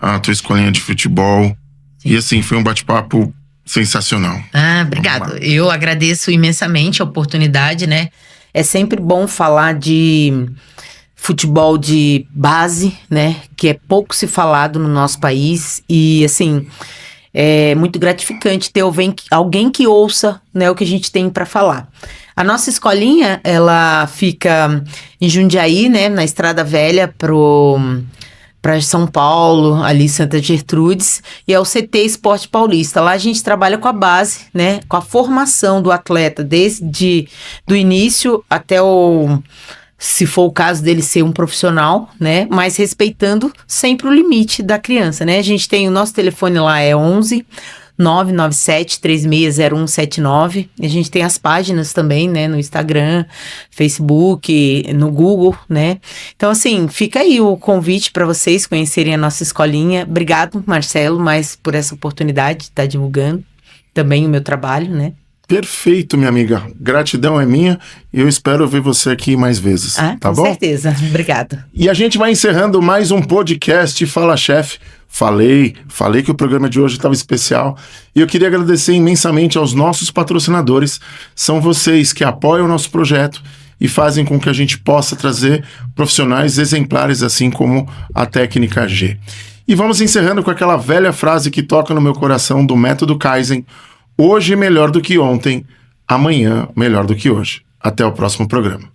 a tua escolinha de futebol. Sim. E assim, foi um bate-papo sensacional. Obrigado. Eu agradeço imensamente a oportunidade, né? É sempre bom falar de futebol de base, né? Que é pouco se falado no nosso país. E, assim, é muito gratificante ter alguém que ouça, né, o que a gente tem para falar. A nossa escolinha, ela fica em Jundiaí, né? Na Estrada Velha para São Paulo, ali Santa Gertrudes, e é o CT Esporte Paulista. Lá a gente trabalha com a base, né, com a formação do atleta, desde do início até se for o caso dele ser um profissional, né, mas respeitando sempre o limite da criança, né. A gente tem o nosso telefone lá, é 11 997-360179. A gente tem as páginas também, né? No Instagram, Facebook, no Google, né? Então, assim, fica aí o convite para vocês conhecerem a nossa escolinha. Obrigado, Marcelo, mais por essa oportunidade de estar divulgando também o meu trabalho, né? Perfeito, minha amiga. Gratidão é minha e eu espero ver você aqui mais vezes. Tá com bom? Com certeza. Obrigada. E a gente vai encerrando mais um podcast Fala Chef. Falei que o programa de hoje estava especial e eu queria agradecer imensamente aos nossos patrocinadores. São vocês que apoiam o nosso projeto e fazem com que a gente possa trazer profissionais exemplares assim como a Técnica G. E vamos encerrando com aquela velha frase que toca no meu coração do método Kaizen: hoje melhor do que ontem, amanhã melhor do que hoje. Até o próximo programa.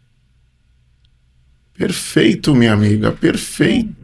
Perfeito, minha amiga, perfeito.